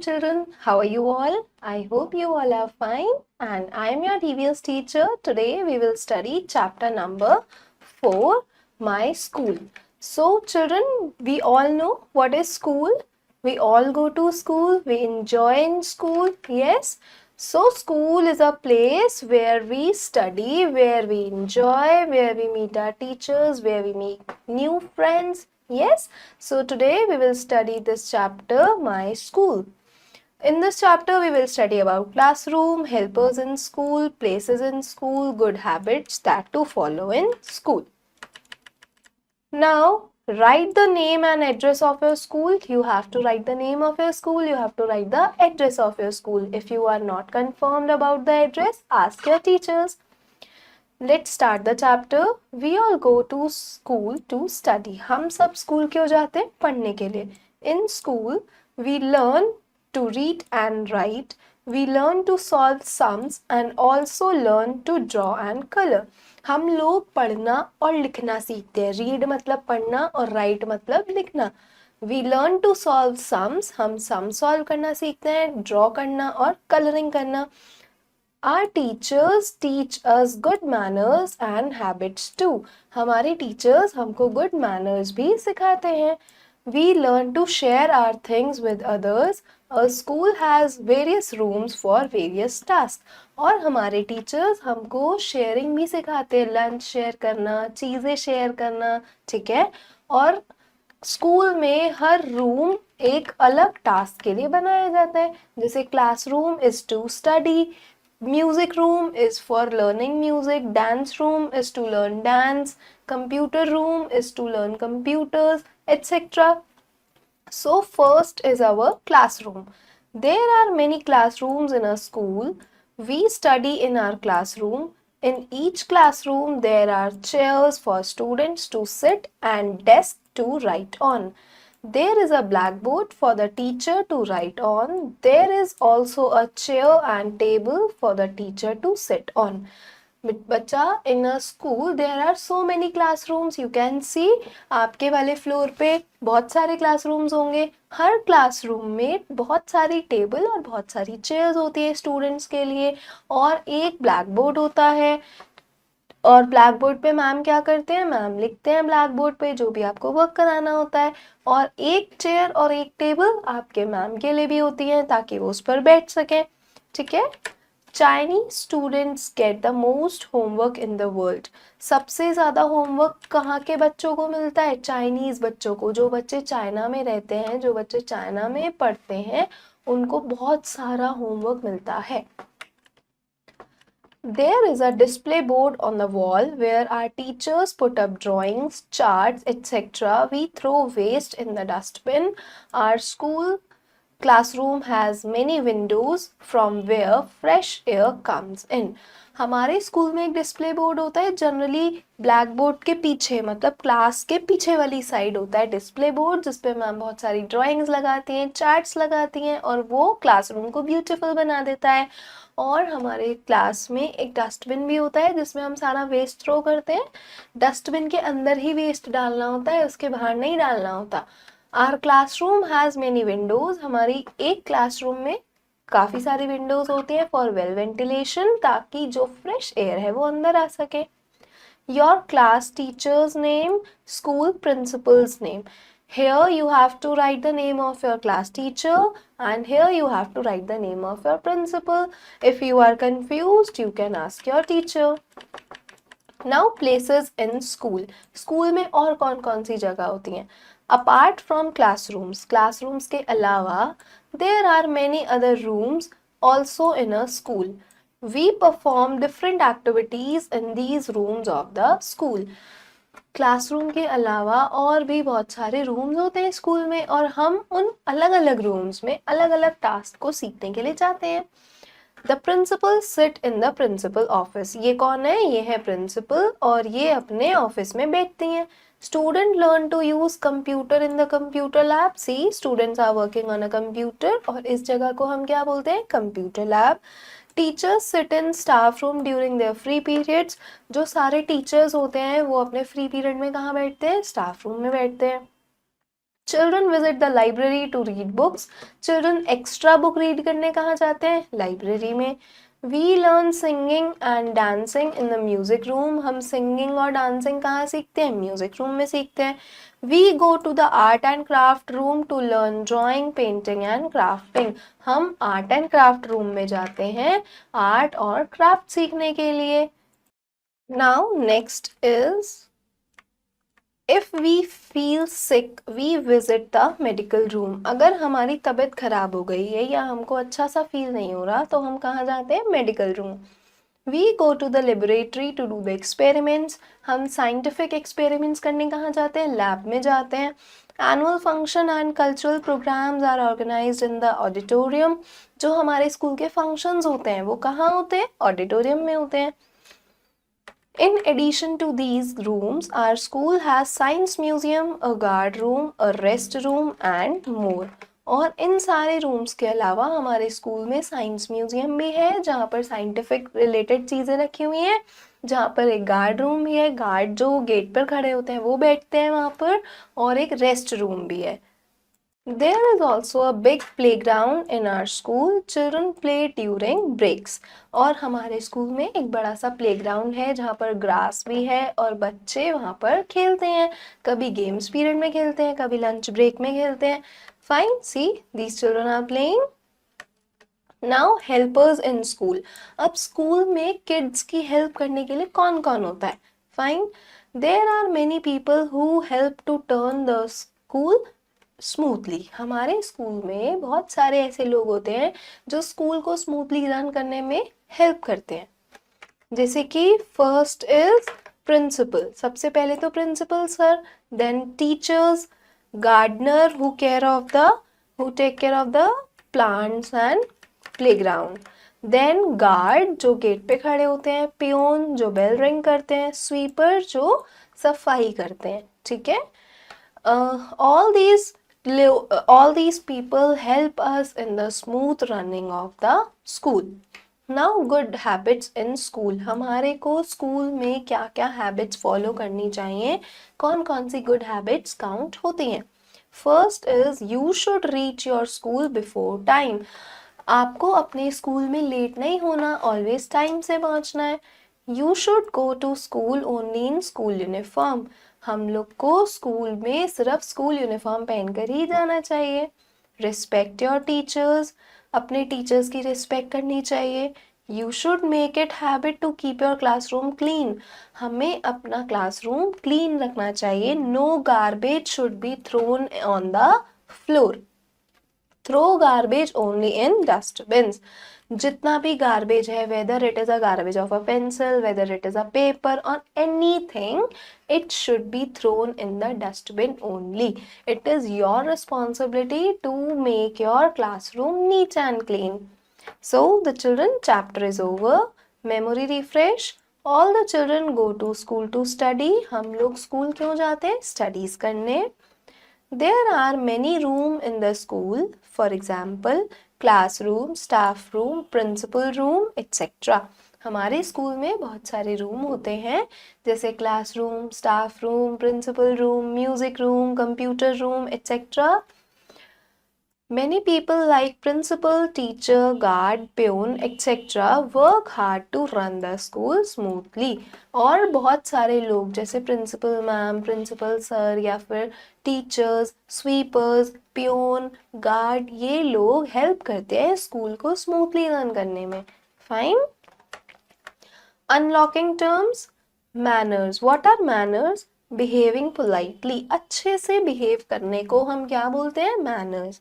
children, how are you all? I hope you all are fine and I am your TVS teacher. Today we will study chapter number 4, My School. So children, we all know what is school. We all go to school, we enjoy in school, yes. So school is a place where we study, where we enjoy, where we meet our teachers, where we meet new friends. Yes, so today we will study this chapter, My School. In this chapter, we will study about classroom, helpers in school, places in school, good habits that to follow in school. Now, write the name and address of your school. You have to write the name of your school. You have to write the address of your school. If you are not confirmed about the address, ask your teachers. Let's start the chapter. We all go to school to study. हम सब school क्यों जाते हैं? पढ़ने के लिए. In school, we learn to read and write. We learn to solve sums and also learn to draw and color. हम लोग पढ़ना और लिखना सीखते हैं. Read मतलब पढ़ना और write मतलब लिखना. We learn to solve sums. हम sum solve करना सीखते हैं, draw करना और coloring करना. Our teachers teach us good manners and habits too. हमारे teachers हमको good manners भी सिखाते हैं. We learn to share our things with others. A school has various rooms for various tasks. और हमारे teachers हमको sharing भी सिखाते हैं. Lunch share करना, चीज़ें share करना, ठीक है. और स्कूल में हर रूम एक अलग टास्क के लिए बनाया जाता है. जैसे classroom is to study, music room is for learning music, dance room is to learn dance, computer room is to learn computers, etc. So first is our classroom. There are many classrooms in a school. We study in our classroom. In each classroom there are chairs for students to sit and desks to write on. There is a blackboard for the teacher to write on. There is also a chair and table for the teacher to sit on. बच्चा, in a school there are so many classrooms. You can see आपके वाले floor पे बहुत सारे classrooms होंगे. हर classroom में बहुत सारी टेबल और बहुत सारी चेयर्स होती है स्टूडेंट्स के लिए और एक ब्लैक बोर्ड होता है. और ब्लैक बोर्ड पे मैम क्या करते हैं? मैम लिखते हैं ब्लैक बोर्ड पे जो भी आपको वर्क कराना होता है. और एक चेयर और एक टेबल आपके मैम के लिए भी होती है ताकि वो उस पर बैठ सकें, ठीक है. Chinese students get the most homework in the world. सबसे ज़्यादा होमवर्क कहाँ के बच्चों को मिलता है? चाइनीज़ बच्चों को. जो बच्चे चाइना में रहते हैं, जो बच्चे चाइना में पढ़ते हैं, उनको बहुत सारा होमवर्क मिलता है. There is a display board on the wall where our teachers put up drawings, charts, etc. We throw waste in the dustbin. Our school classroom has many windows from where fresh air comes in. हमारे school में एक display board होता है. Generally black board के पीछे, मतलब class के पीछे वाली साइड होता है डिस्प्ले बोर्ड, जिसपे मैम बहुत सारी ड्राइंग्स लगाती हैं, चार्ट्स लगाती हैं और वो क्लासरूम को ब्यूटीफुल बना देता है. और हमारे क्लास में एक डस्टबिन भी होता है जिसमें हम सारा वेस्ट थ्रो करते हैं. डस्टबिन के अंदर ही वेस्ट डालना होता है, उसके बाहर नहीं डालना होता. Our classroom has many windows. हमारी एक क्लासरूम में काफ़ी सारी विंडोज होती हैं फॉर वेल वेंटिलेशन, ताकि जो फ्रेश एयर है वो अंदर आ सके. Your class teachers name, school principles name. Here you have to write the name of your class teacher and here you have to write the name of your principal. If you are confused, you can ask your teacher. Now places in school. School में और कौन कौन सी जगह होती हैं? Apart from classrooms, classrooms के अलावा there are many other rooms also in a school. We perform different activities in these rooms of the school. Classroom के अलावा और भी बहुत सारे रूम्स होते हैं स्कूल में और हम उन अलग अलग रूम्स में अलग अलग टास्क को सीखने के लिए जाते हैं. The principal sit in the principal office. ये कौन है? ये है प्रिंसिपल और ये अपने ऑफिस में बैठती हैं. Student learn to use computer in the computer lab. See, students are working on a computer और इस जगह को हम क्या बोलते हैं? Computer lab. Teachers sit in staff room during their free periods. जो सारे टीचर्स होते हैं वो अपने फ्री पीरियड में कहाँ बैठते हैं? स्टाफ रूम में बैठते हैं. Children visit the library to read books, children extra book read करने कहाँ जाते हैं, लाइब्रेरी में. We learn singing and dancing in the music room, हम सिंगिंग और डांसिंग कहाँ सीखते हैं, म्यूजिक रूम में सीखते हैं. We go to the art and craft room to learn drawing, painting and crafting, हम आर्ट एंड क्राफ्ट रूम में जाते हैं आर्ट और क्राफ्ट सीखने के लिए. Now next is if we feel sick we visit the medical room, अगर हमारी तबीयत खराब हो गई है या हमको अच्छा सा फील नहीं हो रहा तो हम कहाँ जाते हैं, medical room. We go to the laboratory to do the experiments, हम साइंटिफिक एक्सपेरिमेंट्स करने कहाँ जाते हैं, लैब में जाते हैं. Annual function and cultural programmes are organised in the auditorium, जो हमारे स्कूल के फंक्शंस होते हैं वो कहाँ होते हैं, ऑडिटोरियम में होते हैं. In addition to these rooms, our school has science museum, a guard room, a rest room and more. और इन सारे रूम्स के अलावा हमारे स्कूल में साइंस म्यूजियम भी है जहाँ पर साइंटिफिक रिलेटेड चीज़ें रखी हुई हैं, जहाँ पर एक गार्ड रूम भी है, गार्ड जो गेट पर खड़े होते हैं वो बैठते हैं वहाँ पर, और एक रेस्ट रूम भी है. There is also a big playground in our school. Children play during breaks. और हमारे स्कूल में एक बड़ा सा प्लेग्राउंड है जहाँ पर ग्रास भी है और बच्चे वहाँ पर खेलते हैं, कभी गेम्स पीरियड में खेलते हैं, कभी लंच ब्रेक में खेलते हैं. Fine, see, these children are playing. Now helpers in school. अब स्कूल में किड्स की हेल्प करने के लिए कौन कौन होता है. Fine, there are many people who help to turn the school smoothly. हमारे स्कूल में बहुत सारे ऐसे लोग होते हैं जो स्कूल को स्मूथली रन करने में हेल्प करते हैं. जैसे कि फर्स्ट इज प्रिंसिपल, सबसे पहले तो principal sir, then teachers, gardener who take care of the plants and playground, then guard जो गेट पे खड़े होते हैं, पियोन जो बेल रिंग करते हैं, स्वीपर जो सफाई करते हैं. ठीक है. all these people help us in the smooth running of the school. Now good habits in school. हमारे को स्कूल में क्या क्या हैबिट्स फॉलो करनी चाहिए, कौन कौन सी गुड हैबिट्स काउंट होती हैं. First is you should reach your school before time. आपको अपने स्कूल में लेट नहीं होना, ऑलवेज टाइम से पहुंचना है. You should go to school only in school uniform. हम लोग को स्कूल में सिर्फ स्कूल यूनिफॉर्म पहनकर ही जाना चाहिए. Respect your teachers. अपने टीचर्स की रिस्पेक्ट करनी चाहिए. You should make it habit to keep your classroom clean. हमें अपना क्लासरूम क्लीन रखना चाहिए. No garbage should be thrown on the floor. Throw garbage only in dustbins. जितना भी गार्बेज है, whether it is a garbage of a pencil, whether it is a paper और anything, it should be thrown in the dustbin only. It is your responsibility to make your classroom neat and clean. So the children, chapter is over. Memory refresh. All the children go to school to study. हम लोग school क्यों जाते हैं, studies करने. There are many rooms in the school. For example, classroom, staff room, principal room, etc. हमारे school में बहुत सारे रूम होते हैं जैसे classroom, staff room, principal room, music room, computer room, etc. Many people like principal, teacher, guard, peon, etc. work hard to run the school smoothly. और बहुत सारे लोग जैसे प्रिंसिपल मैम, प्रिंसिपल सर या फिर टीचर्स, स्वीपर्स, पियोन, गार्ड, ये लोग help करते हैं स्कूल को स्मूथली रन करने में. Fine. Unlocking terms. Manners. What are manners? Behaving politely. अच्छे से behave करने को हम क्या बोलते हैं, manners.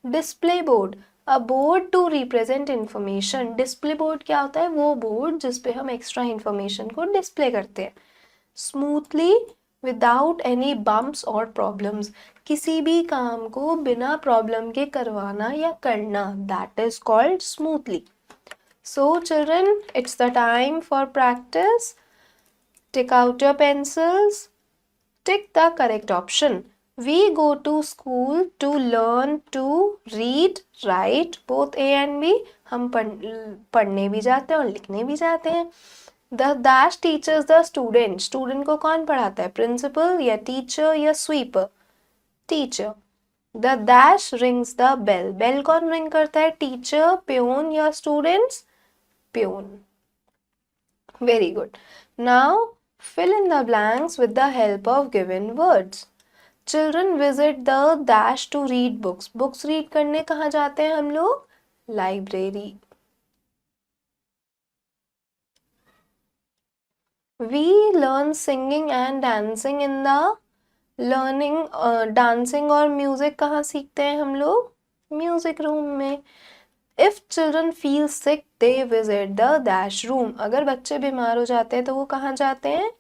Display board. A board to represent information. Display board क्या होता है, वो board जिस पे हम extra information को display करते हैं. Smoothly without any bumps or problems. किसी भी काम को बिना problem के करवाना या करना, that is called smoothly. So children, it's the time for practice. Take out your pencils. Tick the correct option. We go to school to learn to read, write, both A and B. हम पढ़ने भी जाते हैं और लिखने भी जाते हैं. The dash teaches the student. Student को कौन पढ़ाता है, principal या teacher या sweeper? Teacher. The dash rings the bell. Bell कौन ring करता है? टीचर, प्यून या students? Peon. Very good. Now fill in the blanks with the help of given words. Children visit the dash to read books. Books read करने कहाँ जाते हैं हम लोग? Library. We learn singing and dancing in the learning. Dancing और music कहाँ सीखते हैं हम लोग? Music room में. If children feel sick, they visit the dash room. अगर बच्चे बीमार हो जाते हैं तो वो कहाँ जाते हैं?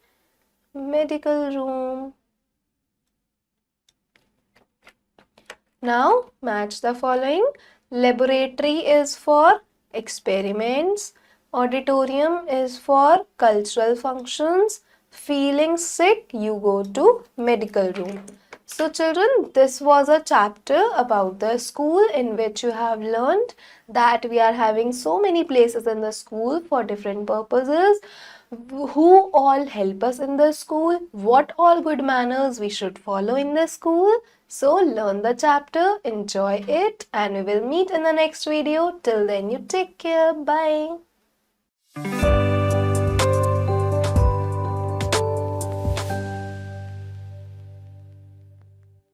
Medical room. Now match the following. Laboratory is for experiments. Auditorium is for cultural functions. Feeling sick, you go to medical room. So children, this was a chapter about the school in which you have learned that we are having so many places in the school for different purposes. Who all help us in the school, what all good manners we should follow in the school. So learn the chapter, enjoy it, and we will meet in the next video. Till then, you take care. Bye.